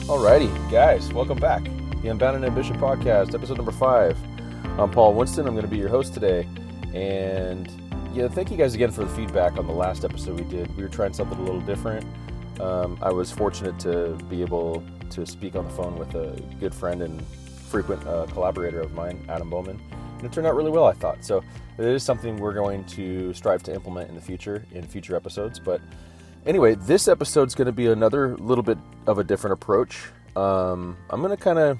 Alrighty, guys, welcome back. The Unbounded Ambition Podcast, episode number 5. I'm Paul Winston. I'm going to be your host today. And thank you guys again for the feedback on the last episode we did. We were trying something a little different. I was fortunate to be able to speak on the phone with a good friend and frequent collaborator of mine, Adam Bowman. And it turned out really well, I thought. So it is something we're going to strive to implement in the future, in future episodes. But anyway, this episode's going to be another little bit of a different approach. I'm going to kind of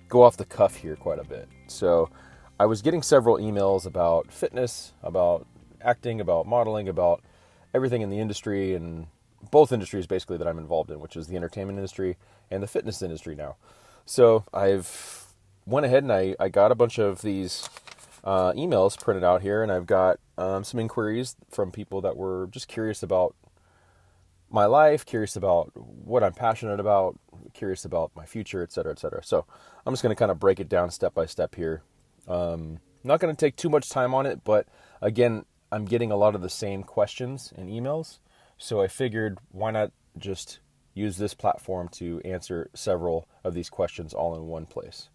go off the cuff here quite a bit. So I was getting several emails about fitness, about acting, about modeling, about everything in the industry, and both industries basically that I'm involved in, which is the entertainment industry and the fitness industry now. So I've went ahead and I got a bunch of these emails printed out here, and I've got some inquiries from people that were just curious about my life, curious about what I'm passionate about, curious about my future, et cetera, et cetera. So I'm just going to kind of break it down step by step here. Not going to take too much time on it, but again, I'm getting a lot of the same questions and emails. So I figured, why not just use this platform to answer several of these questions all in one place.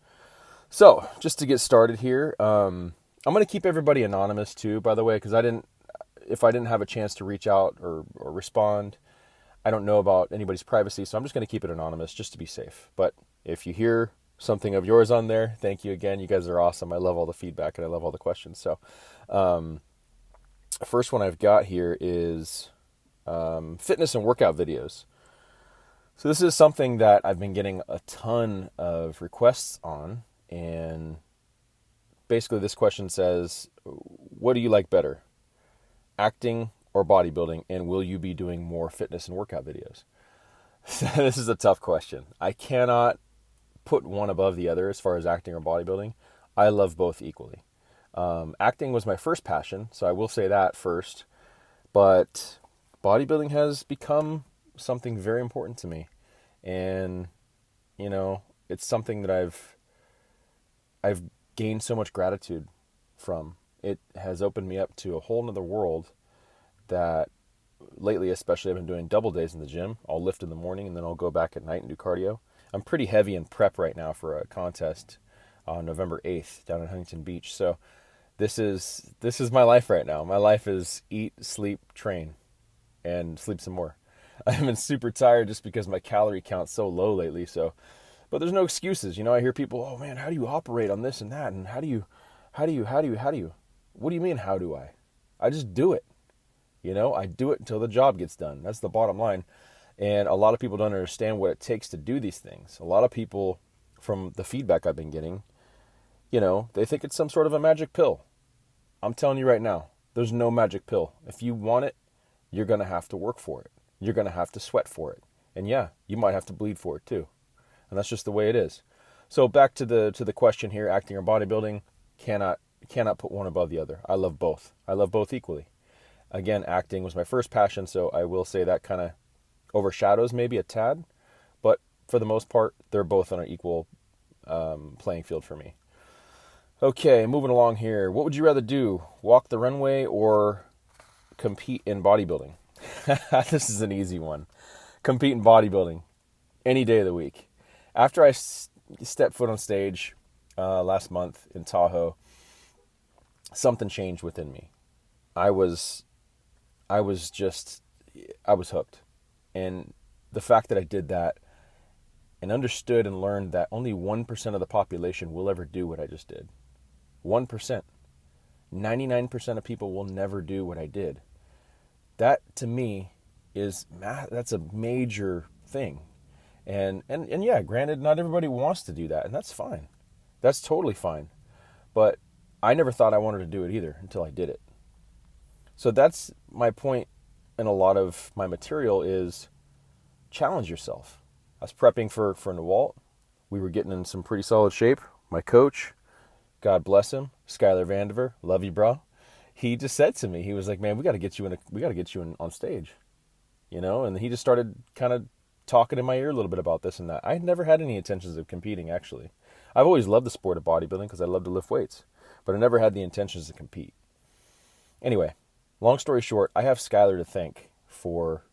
So just to get started here, I'm going to keep everybody anonymous too, by the way, because if I didn't have a chance to reach out or respond, I don't know about anybody's privacy, so I'm just going to keep it anonymous just to be safe. But if you hear something of yours on there, thank you again. You guys are awesome. I love all the feedback and I love all the questions. So first one I've got here is fitness and workout videos. So this is something that I've been getting a ton of requests on. And basically this question says, what do you like better, acting or bodybuilding, and will you be doing more fitness and workout videos? This is a tough question. I cannot put one above the other as far as acting or bodybuilding. I love both equally. Acting was my first passion, so I will say that first. But bodybuilding has become something very important to me. And, it's something that I've gained so much gratitude from. It has opened me up to a whole nother world that lately, especially, I've been doing double days in the gym. I'll lift in the morning and then I'll go back at night and do cardio. I'm pretty heavy in prep right now for a contest on November 8th down in Huntington Beach. So this is my life right now. My life is eat, sleep, train, and sleep some more. I've been super tired just because my calorie count's so low lately. But there's no excuses. I hear people, oh man, how do you operate on this and that? And how do you? What do you mean, how do I? I just do it. I do it until the job gets done. That's the bottom line. And a lot of people don't understand what it takes to do these things. A lot of people, from the feedback I've been getting, they think it's some sort of a magic pill. I'm telling you right now, there's no magic pill. If you want it, you're going to have to work for it. You're going to have to sweat for it. And yeah, you might have to bleed for it too. And that's just the way it is. So back to the question here, acting or bodybuilding, cannot put one above the other. I love both. I love both equally. Again, acting was my first passion, so I will say that kind of overshadows maybe a tad. But for the most part, they're both on an equal playing field for me. Okay, moving along here. What would you rather do? Walk the runway or compete in bodybuilding? This is an easy one. Compete in bodybuilding any day of the week. After I stepped foot on stage last month in Tahoe, something changed within me. I was hooked. And the fact that I did that and understood and learned that only 1% of the population will ever do what I just did. 1%. 99% of people will never do what I did. That to me that's a major thing. And yeah, granted, not everybody wants to do that, and that's fine. That's totally fine. But I never thought I wanted to do it either until I did it. So that's my point in a lot of my material is challenge yourself. I was prepping for Newalt. We were getting in some pretty solid shape. My coach, God bless him, Skylar Vandiver, love you, bro. He just said to me, he was like, "Man, we got to get you in on stage," And he just started kind of talking in my ear a little bit about this and that. I had never had any intentions of competing, actually. I've always loved the sport of bodybuilding because I love to lift weights, but I never had the intentions to compete. Anyway, long story short, I have Skylar to thank for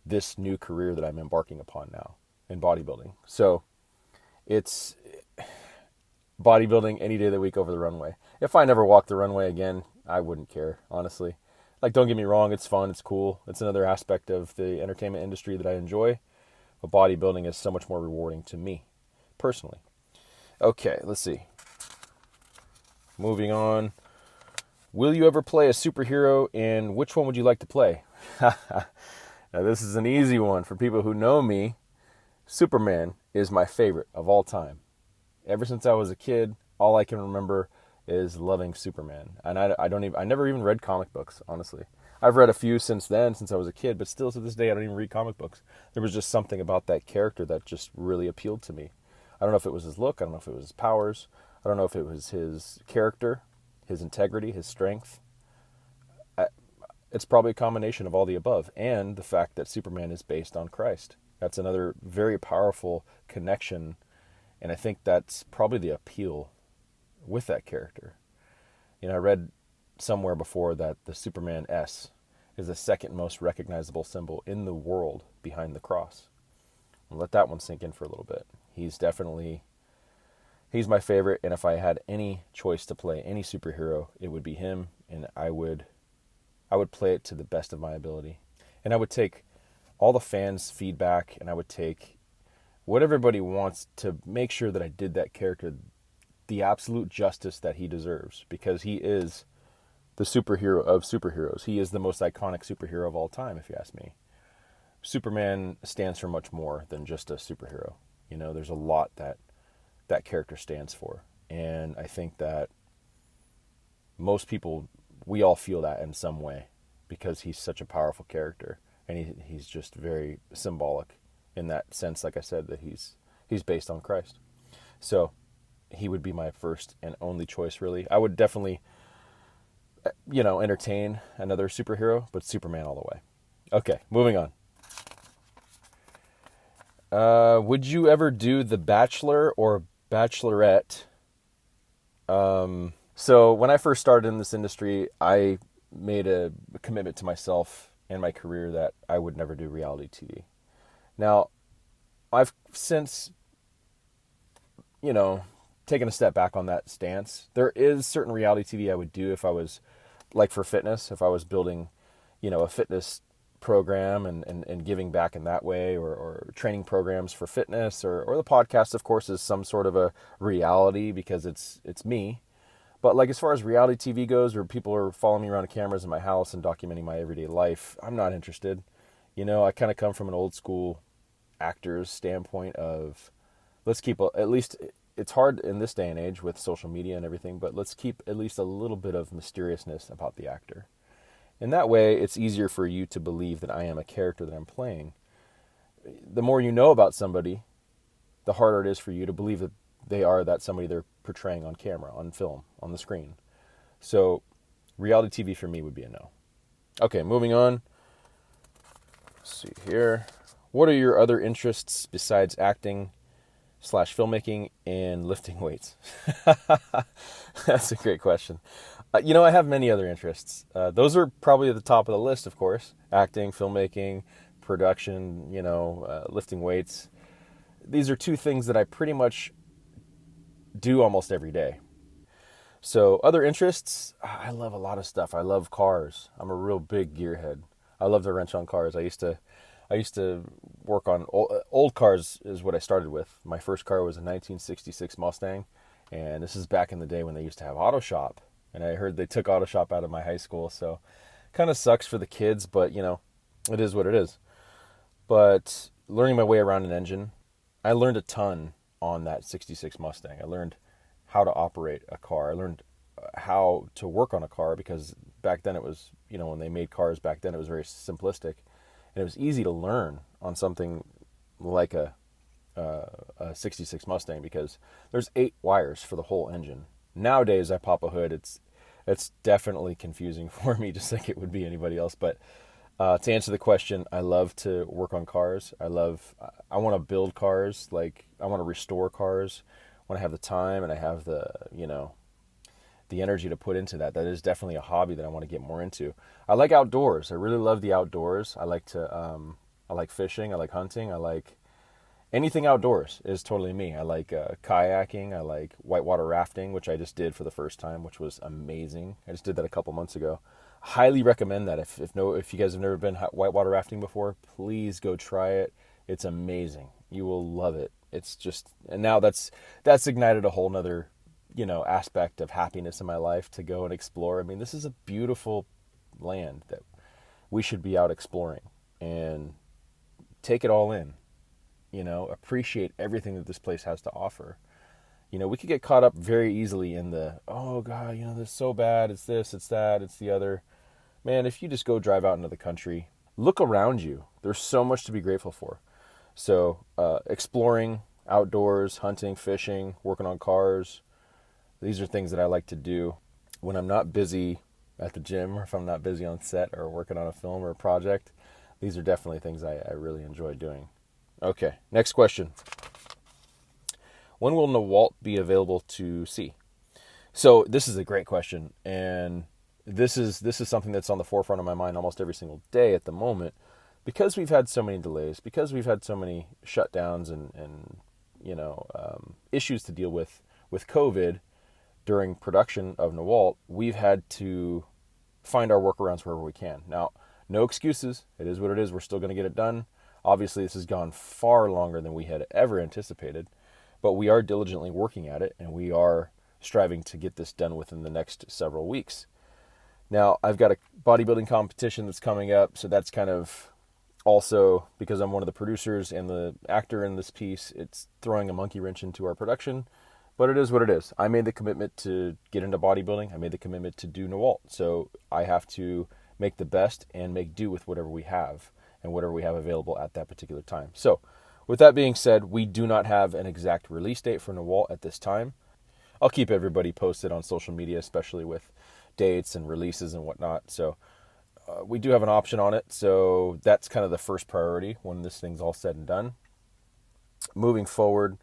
this new career that I'm embarking upon now. in bodybuilding. So it's bodybuilding any day of the week over the runway. If I never walked the runway again, I wouldn't care, honestly. Like, don't get me wrong, it's fun, it's cool. It's another aspect of the entertainment industry that I enjoy. But bodybuilding is so much more rewarding to me, personally. Okay, let's see. Moving on. Will you ever play a superhero, and which one would you like to play? Now, this is an easy one. For people who know me, Superman is my favorite of all time. Ever since I was a kid, all I can remember is loving Superman. And I never even read comic books, honestly. I've read a few since then, since I was a kid, but still to this day, I don't even read comic books. There was just something about that character that just really appealed to me. I don't know if it was his look. I don't know if it was his powers. I don't know if it was his character, his integrity, his strength. It's probably a combination of all the above, and the fact that Superman is based on Christ. That's another very powerful connection, and I think that's probably the appeal with that character. You know, I read somewhere before that the Superman S is the second most recognizable symbol in the world behind the cross. I'll let that one sink in for a little bit. He's my favorite, and if I had any choice to play any superhero, it would be him, and I would play it to the best of my ability. And I would take all the fans' feedback, and I would take what everybody wants to make sure that I did that character the absolute justice that he deserves, because he is the superhero of superheroes. He is the most iconic superhero of all time, if you ask me. Superman stands for much more than just a superhero. You know, there's a lot that character stands for. And I think that most people, we all feel that in some way, because he's such a powerful character, and he's just very symbolic in that sense. Like I said, that he's based on Christ. So he would be my first and only choice, really. I would definitely, entertain another superhero, but Superman all the way. Okay, moving on. Would you ever do The Bachelor or Bachelorette? So when I first started in this industry, I made a commitment to myself and my career that I would never do reality TV. Now, I've since, taken a step back on that stance. There is certain reality TV I would do if I was, like for fitness, if I was building, a fitness program and giving back in that way, or training programs for fitness, or the podcast, of course, is some sort of a reality because it's me. But like as far as reality TV goes, where people are following me around cameras in my house and documenting my everyday life, I'm not interested. I kind of come from an old school actor's standpoint of let's keep at least, it's hard in this day and age with social media and everything, but let's keep at least a little bit of mysteriousness about the actor. In that way, it's easier for you to believe that I am a character that I'm playing. The more you know about somebody, the harder it is for you to believe that they are that somebody they're portraying on camera, on film, on the screen. So reality TV for me would be a no. Okay, moving on. Let's see here. What are your other interests besides acting / filmmaking and lifting weights? That's a great question. I have many other interests. Those are probably at the top of the list, of course. Acting, filmmaking, production, lifting weights. These are two things that I pretty much do almost every day. So other interests, I love a lot of stuff. I love cars. I'm a real big gearhead. I love to wrench on cars. I used to work on old cars is what I started with. My first car was a 1966 Mustang, and this is back in the day when they used to have auto shop. And I heard they took auto shop out of my high school, so kind of sucks for the kids, but it is what it is. But learning my way around an engine, I learned a ton on that 66 Mustang. I learned how to operate a car. I learned how to work on a car, because back then it was, when they made cars back then, it was very simplistic. And it was easy to learn on something like a 66 Mustang, because there's 8 wires for the whole engine. Nowadays, I pop a hood. It's definitely confusing for me, just like it would be anybody else. But to answer the question, I love to work on cars. I want to build cars. Like, I want to restore cars when I have the time and I have the energy to put into that. That is definitely a hobby that I want to get more into. I like outdoors. I really love the outdoors. I like fishing. I like hunting. I like anything outdoors is totally me. I like kayaking. I like whitewater rafting, which I just did for the first time, which was amazing. I just did that a couple months ago. Highly recommend that. If you guys have never been whitewater rafting before, please go try it. It's amazing. You will love it. It's just, and now that's ignited a whole nother, aspect of happiness in my life to go and explore. I mean, this is a beautiful land that we should be out exploring and take it all in. Appreciate everything that this place has to offer. We could get caught up very easily in the, oh God, this is so bad. It's this, it's that, it's the other. Man, if you just go drive out into the country, look around you. There's so much to be grateful for. So, exploring, outdoors, hunting, fishing, working on cars. These are things that I like to do when I'm not busy at the gym, or if I'm not busy on set or working on a film or a project. These are definitely things I really enjoy doing. Okay, next question. When will Nawalt be available to see? So this is a great question, and this is something that's on the forefront of my mind almost every single day at the moment, because we've had so many delays, because we've had so many shutdowns and issues to deal with COVID during production of Nawalt. We've had to find our workarounds wherever we can. Now, no excuses. It is what it is. We're still going to get it done. Obviously, this has gone far longer than we had ever anticipated, but we are diligently working at it, and we are striving to get this done within the next several weeks. Now, I've got a bodybuilding competition that's coming up, so that's kind of also, because I'm one of the producers and the actor in this piece, it's throwing a monkey wrench into our production, but it is what it is. I made the commitment to get into bodybuilding. I made the commitment to do Nawalt, so I have to make the best and make do with whatever we have and whatever we have available at that particular time. So, with that being said, we do not have an exact release date for Nawalt at this time. I'll keep everybody posted on social media, especially with dates and releases and whatnot. So we do have an option on it. So that's kind of the first priority when this thing's all said and done. Moving forward,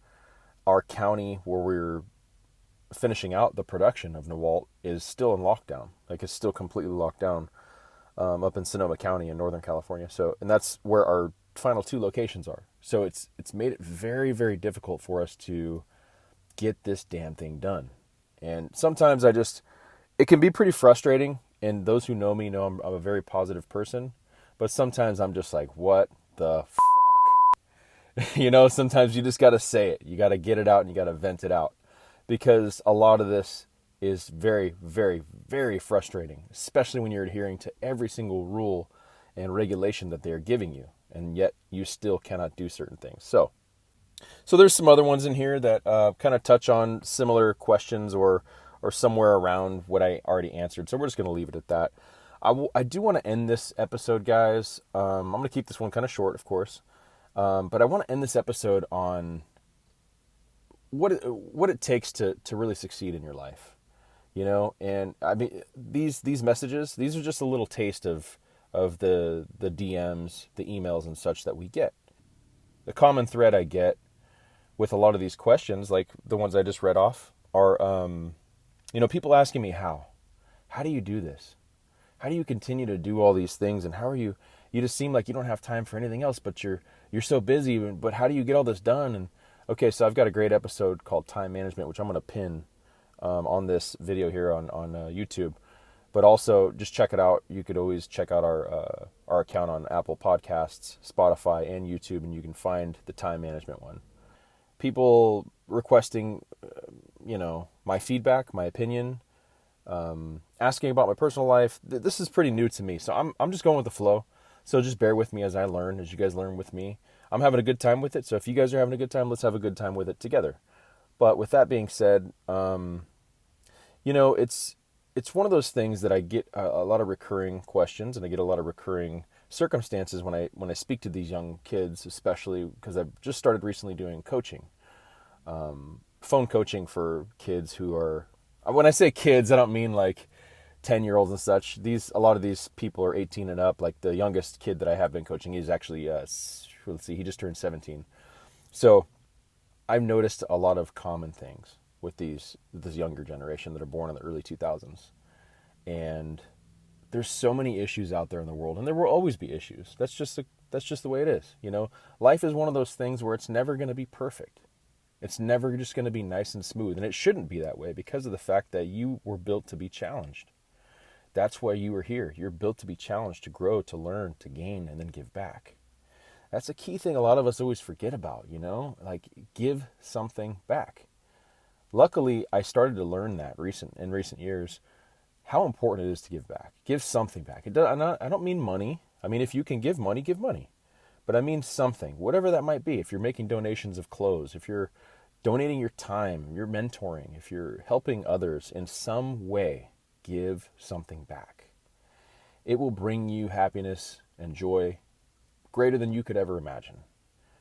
our county where we're finishing out the production of Nawalt is still in lockdown. Like, it's still completely locked down up in Sonoma County in Northern California. So, and that's where our final 2 locations are. So it's made it very, very difficult for us to get this damn thing done. And sometimes it can be pretty frustrating. And those who know me know I'm a very positive person. But sometimes I'm just like, what the fuck? Sometimes you just got to say it. You got to get it out and you got to vent it out. Because a lot of this is very, very, very frustrating, especially when you're adhering to every single rule and regulation that they're giving you, and yet you still cannot do certain things. So there's some other ones in here that kind of touch on similar questions or somewhere around what I already answered. So we're just going to leave it at that. I do want to end this episode, guys. I'm going to keep this one kind of short, of course, but I want to end this episode on what it takes to really succeed in your life. And I mean, these messages, these are just a little taste of the DMs, the emails and such that we get. The common thread I get with a lot of these questions, like the ones I just read off, are, people asking me how do you do this? How do you continue to do all these things? And how are you just seem like you don't have time for anything else, but you're so busy, but how do you get all this done? And okay, so I've got a great episode called Time Management, which I'm going to pin on this video here on YouTube. But also, just check it out. You could always check out our account on Apple Podcasts, Spotify, and YouTube, and you can find the time management one. People requesting, my feedback, my opinion, asking about my personal life. This is pretty new to me, so I'm just going with the flow. So just bear with me as I learn, as you guys learn with me. I'm having a good time with it, so if you guys are having a good time, let's have a good time with it together. But with that being said, it's one of those things that I get a lot of recurring questions, and I get a lot of recurring circumstances when I speak to these young kids, especially because I've just started recently doing coaching, phone coaching for kids who are, when I say kids, I don't mean like 10-year-olds and such. A lot of these people are 18 and up. Like the youngest kid that I have been coaching, he's actually, he just turned 17. So I've noticed a lot of common things with this younger generation that are born in the early 2000s. And there's so many issues out there in the world, and there will always be issues. That's That's just the way it is. Life is one of those things where it's never going to be perfect. It's never just going to be nice and smooth. And it shouldn't be that way because of the fact that you were built to be challenged. That's why you were here. You're built to be challenged, to grow, to learn, to gain, and then give back. That's a key thing a lot of us always forget about, like give something back. Luckily, I started to learn that in recent years, how important it is to give back. Give something back. I don't mean money. I mean, if you can give money, give money. But I mean something, whatever that might be. If you're making donations of clothes, if you're donating your time, you're mentoring, if you're helping others in some way, give something back. It will bring you happiness and joy greater than you could ever imagine.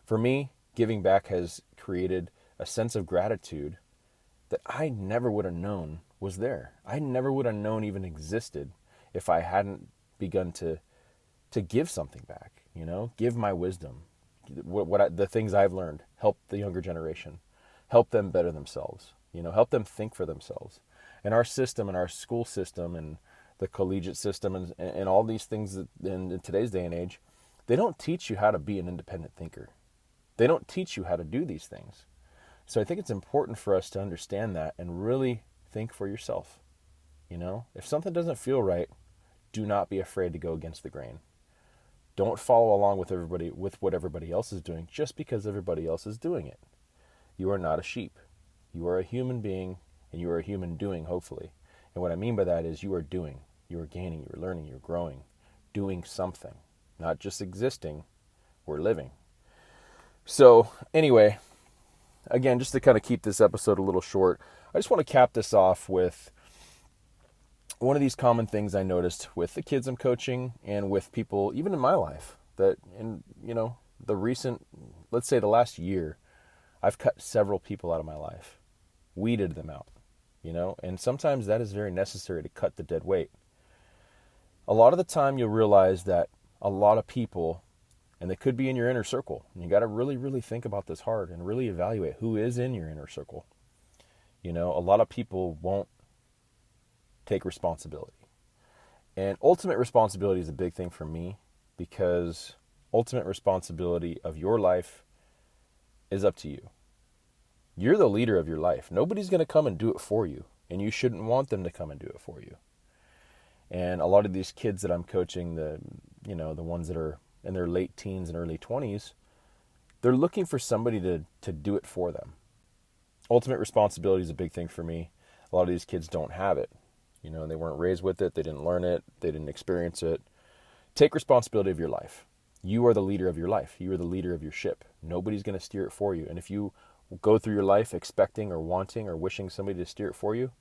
For me, giving back has created a sense of gratitude that I never would have known was there. I never would have known even existed if I hadn't begun to give something back, give my wisdom, the things I've learned, help the younger generation, help them better themselves, help them think for themselves. And our system and our school system and the collegiate system and all these things that in today's day and age, they don't teach you how to be an independent thinker. They don't teach you how to do these things. So I think it's important for us to understand that and really think for yourself. If something doesn't feel right, do not be afraid to go against the grain. Don't follow along with what everybody else is doing just because everybody else is doing it. You are not a sheep. You are a human being, and you are a human doing, hopefully. And what I mean by that is you are doing, you are gaining, you are learning, you're growing, doing something. Not just existing, we're living. So anyway, again, just to kind of keep this episode a little short, I just want to cap this off with one of these common things I noticed with the kids I'm coaching and with people, even in my life, that in, the recent, let's say the last year, I've cut several people out of my life, weeded them out, and sometimes that is very necessary to cut the dead weight. A lot of the time you'll realize that a lot of people, and they could be in your inner circle, and you got to really, really think about this hard and really evaluate who is in your inner circle. A lot of people won't take responsibility. And ultimate responsibility is a big thing for me because ultimate responsibility of your life is up to you. You're the leader of your life. Nobody's going to come and do it for you, and you shouldn't want them to come and do it for you. And a lot of these kids that I'm coaching, the ones that are in their late teens and early 20s, they're looking for somebody to do it for them. Ultimate responsibility is a big thing for me. A lot of these kids don't have it. They weren't raised with it. They didn't learn it. They didn't experience it. Take responsibility of your life. You are the leader of your life. You are the leader of your ship. Nobody's going to steer it for you. And if you go through your life expecting or wanting or wishing somebody to steer it for you,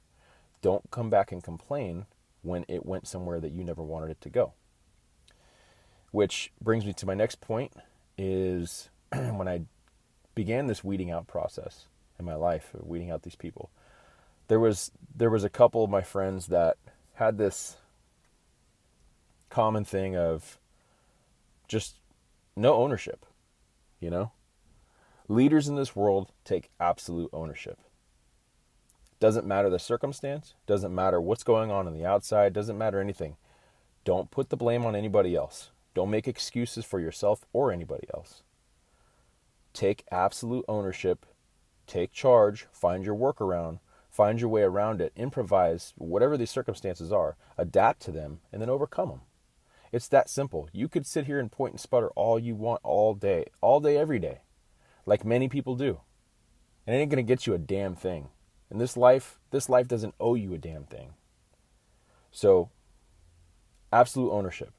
don't come back and complain when it went somewhere that you never wanted it to go. Which brings me to my next point is when I began this weeding out process in my life, weeding out these people, there was a couple of my friends that had this common thing of just no ownership, Leaders in this world take absolute ownership. Doesn't matter the circumstance, doesn't matter what's going on the outside, doesn't matter anything. Don't put the blame on anybody else. Don't make excuses for yourself or anybody else. Take absolute ownership, take charge, find your workaround, find your way around it, improvise, whatever these circumstances are, adapt to them, and then overcome them. It's that simple. You could sit here and point and sputter all you want all day, every day, like many people do. And it ain't going to get you a damn thing. And this life doesn't owe you a damn thing. So, absolute ownership.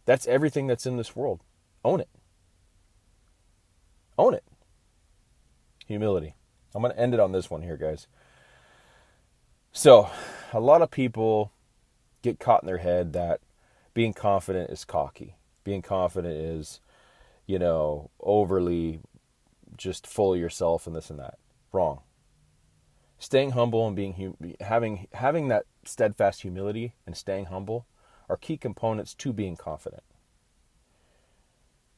That's everything that's in this world. Own it. Own it. Humility. I'm going to end it on this one here, guys. So, a lot of people get caught in their head that being confident is cocky. Being confident is, overly just full of yourself and this and that. Wrong. Staying humble and having that steadfast humility and staying humble are key components to being confident.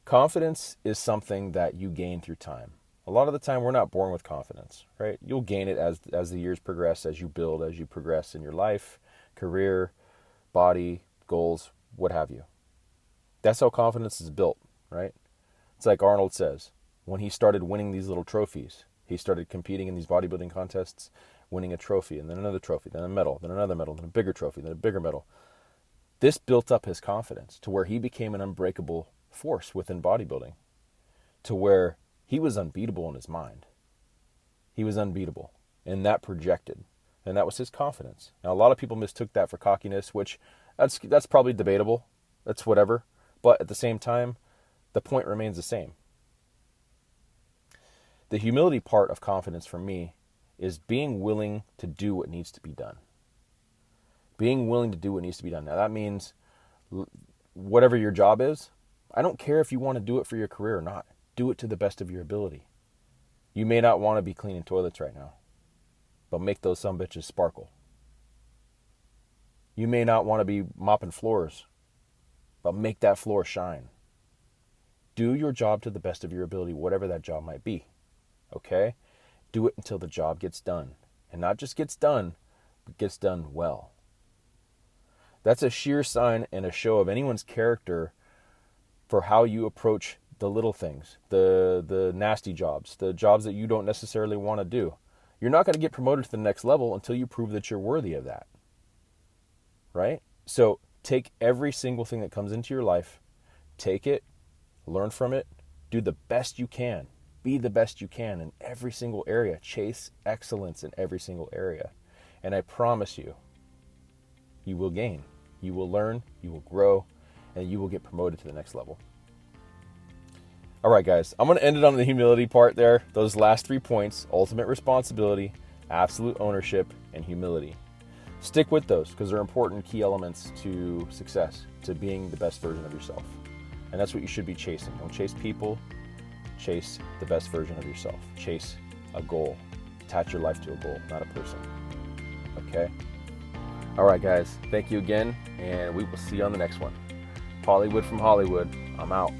Confidence is something that you gain through time. A lot of the time, we're not born with confidence, right? You'll gain it as the years progress, as you build, as you progress in your life, career, body, goals, what have you. That's how confidence is built. right? It's like Arnold says, when he started winning these little trophies, he started competing in these bodybuilding contests, winning a trophy, and then another trophy, then a medal, then another medal, then a bigger trophy, then a bigger medal. This built up his confidence to where he became an unbreakable force within bodybuilding, to where he was unbeatable in his mind. He was unbeatable, and that projected, and that was his confidence. Now, a lot of people mistook that for cockiness, which that's probably debatable. That's whatever. But at the same time, the point remains the same. The humility part of confidence for me is being willing to do what needs to be done. Being willing to do what needs to be done. Now, that means whatever your job is, I don't care if you want to do it for your career or not. Do it to the best of your ability. You may not want to be cleaning toilets right now, but make those sumbitches sparkle. You may not want to be mopping floors, but make that floor shine. Do your job to the best of your ability, whatever that job might be. Okay? Do it until the job gets done. And not just gets done, but gets done well. That's a sheer sign and a show of anyone's character for how you approach the little things, the nasty jobs, the jobs that you don't necessarily want to do. You're not going to get promoted to the next level until you prove that you're worthy of that. Right? So take every single thing that comes into your life, take it, learn from it, do the best you can. Be the best you can in every single area. Chase excellence in every single area. And I promise you, you will gain. You will learn, you will grow, and you will get promoted to the next level. All right, guys, I'm going to end it on the humility part there. Those last 3 points: ultimate responsibility, absolute ownership, and humility. Stick with those because they're important key elements to success, to being the best version of yourself. And that's what you should be chasing. Don't chase people. Chase the best version of yourself. Chase a goal. Attach your life to a goal, not a person. Okay? All right, guys. Thank you again, and we will see you on the next one. Pollywood from Hollywood. I'm out.